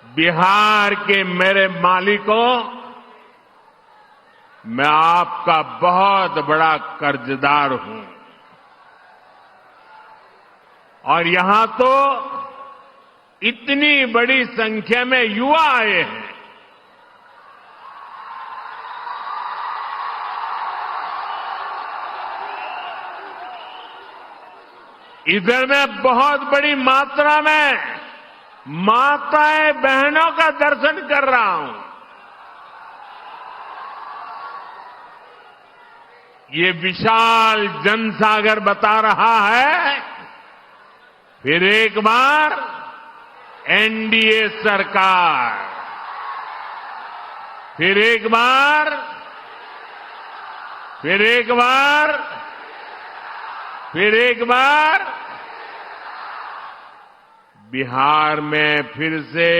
बिहार के मेरे मालिकों, मैं आपका बहुत बड़ा कर्जदार हूं और यहां तो इतनी बड़ी संख्या में युवा आए हैं। इधर में बहुत बड़ी मात्रा में माताएं बहनों का दर्शन कर रहा हूं। ये विशाल जनसागर बता रहा है, फिर एक बार एनडीए सरकार, फिर एक बार, फिर एक बार, फिर एक बार बिहार में फिर से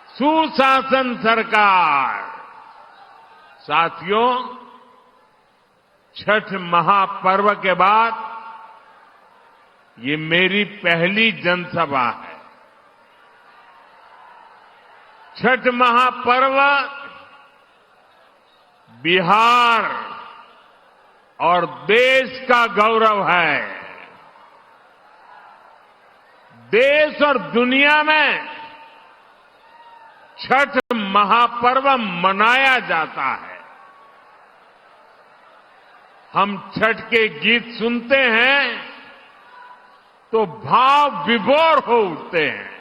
सुशासन सरकार। साथियों, छठ महापर्व के बाद ये मेरी पहली जनसभा है। छठ महापर्व बिहार और देश का गौरव है। देश और दुनिया में छठ महापर्व मनाया जाता है। हम छठ के गीत सुनते हैं तो भाव विभोर हो उठते हैं।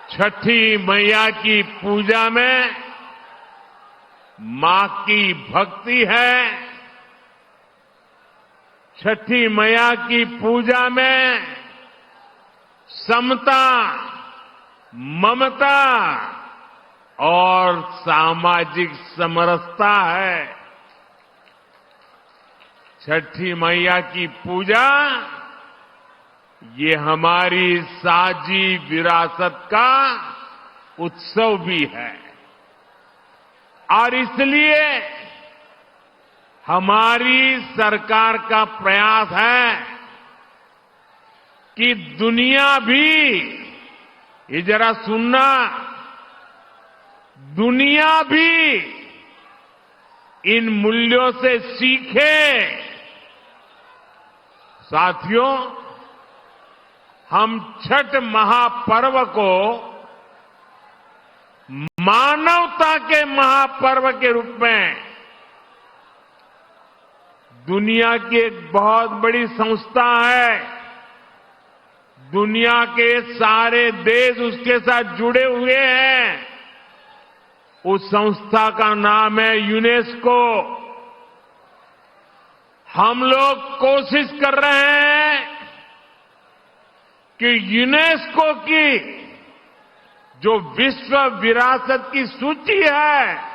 छठी मैया की पूजा में मां की भक्ति है। छठी मैया की पूजा में समता, ममता और सामाजिक समरसता है। छठी मैया की पूजा ये हमारी साझी विरासत का उत्सव भी है और इसलिए हमारी सरकार का प्रयास है कि दुनिया भी, ये जरा सुनना, दुनिया भी इन मूल्यों से सीखे। साथियों, हम छठ महापर्व को मानवता के महापर्व के रूप में दुनिया की एक बहुत बड़ी संस्था है, दुनिया के सारे देश उसके साथ जुड़े हुए हैं। उस संस्था का नाम है यूनेस्को। हम लोग कोशिश कर रहे हैं कि यूनेस्को की जो विश्व विरासत की सूची है,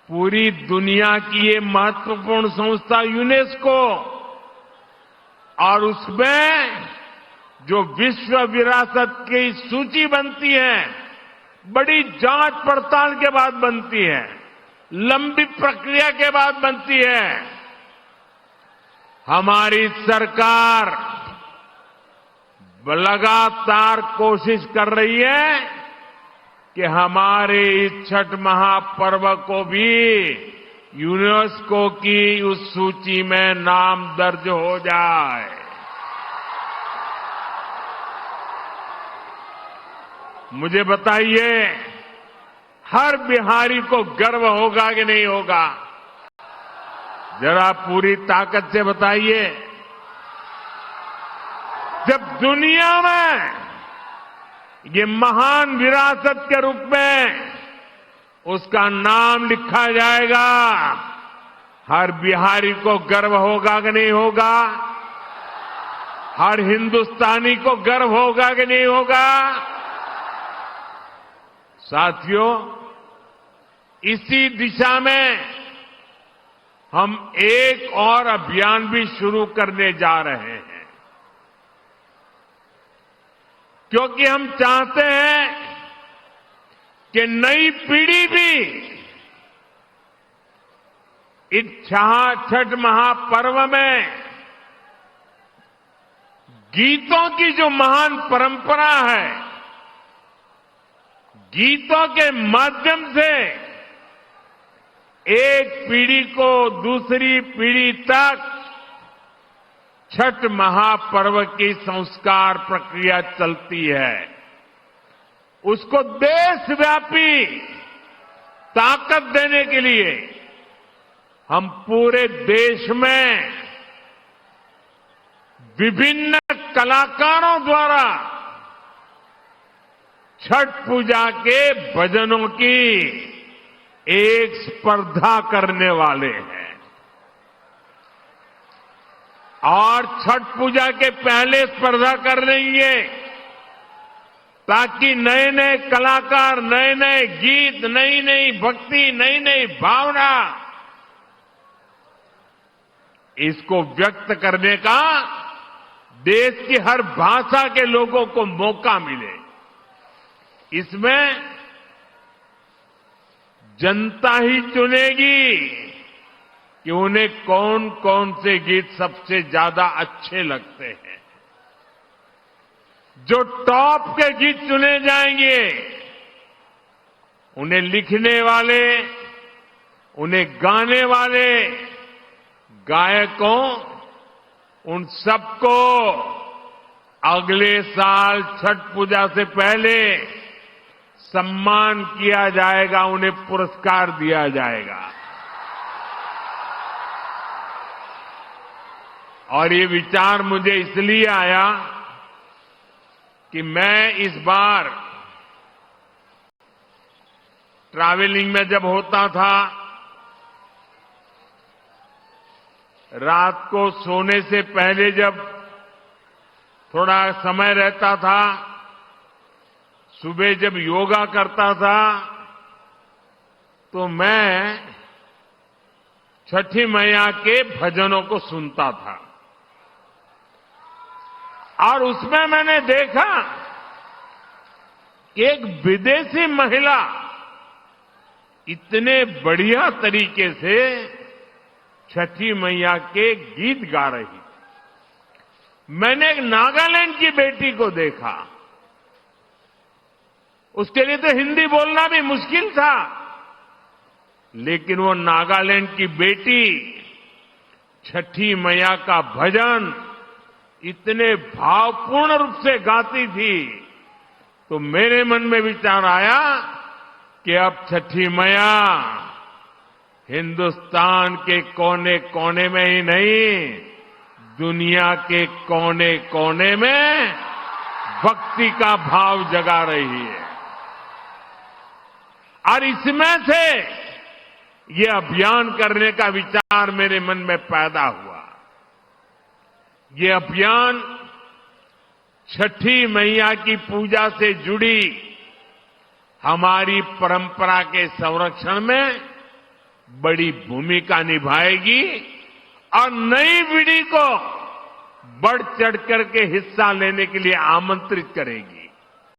पूरी दुनिया की ये महत्वपूर्ण संस्था यूनेस्को, और उसमें जो विश्व विरासत की सूची बनती है, बड़ी जांच पड़ताल के बाद बनती है, लंबी प्रक्रिया के बाद बनती है। हमारी सरकार लगातार कोशिश कर रही है कि हमारे इस छठ महापर्व को भी यूनेस्को की उस सूची में नाम दर्ज हो जाए। मुझे बताइए, हर बिहारी को गर्व होगा कि नहीं होगा? जरा पूरी ताकत से बताइए। जब दुनिया में ये महान विरासत के रूप में उसका नाम लिखा जाएगा, हर बिहारी को गर्व होगा कि नहीं होगा? हर हिंदुस्तानी को गर्व होगा कि नहीं होगा? साथियों, इसी दिशा में हम एक और अभियान भी शुरू करने जा रहे हैं, क्योंकि हम चाहते हैं कि नई पीढ़ी भी इस छठ महापर्व में गीतों की जो महान परंपरा है, गीतों के माध्यम से एक पीढ़ी को दूसरी पीढ़ी तक छठ महापर्व की संस्कार प्रक्रिया चलती है। उसको देशव्यापी ताकत देने के लिए हम पूरे देश में विभिन्न कलाकारों द्वारा छठ पूजा के भजनों की एक स्पर्धा करने वाले हैं। और छठ पूजा के पहले स्पर्धा कर लेंगे ताकि नए नए कलाकार, नए नए गीत, नई नई भक्ति, नई नई भावना, इसको व्यक्त करने का देश की हर भाषा के लोगों को मौका मिले। इसमें जनता ही चुनेगी कि उन्हें कौन कौन से गीत सबसे ज्यादा अच्छे लगते हैं। जो टॉप के गीत चुने जाएंगे, उन्हें लिखने वाले, उन्हें गाने वाले गायकों, उन सबको अगले साल छठ पूजा से पहले सम्मान किया जाएगा, उन्हें पुरस्कार दिया जाएगा। और ये विचार मुझे इसलिए आया कि मैं इस बार ट्रैवलिंग में जब होता था, रात को सोने से पहले जब थोड़ा समय रहता था, सुबह जब योगा करता था, तो मैं छठी मैया के भजनों को सुनता था। और उसमें मैंने देखा कि एक विदेशी महिला इतने बढ़िया तरीके से छठी मैया के गीत गा रही थी। मैंने एक नागालैंड की बेटी को देखा, उसके लिए तो हिंदी बोलना भी मुश्किल था, लेकिन वो नागालैंड की बेटी छठी मैया का भजन इतने भावपूर्ण रूप से गाती थी, तो मेरे मन में विचार आया कि अब छठी मैया हिंदुस्तान के कोने कोने में ही नहीं, दुनिया के कोने कोने में भक्ति का भाव जगा रही है। और इसमें से ये अभियान करने का विचार मेरे मन में पैदा हुआ। ये अभियान छठी मैया की पूजा से जुड़ी हमारी परंपरा के संरक्षण में बड़ी भूमिका निभाएगी और नई पीढ़ी को बढ़ चढ़ करके हिस्सा लेने के लिए आमंत्रित करेगी।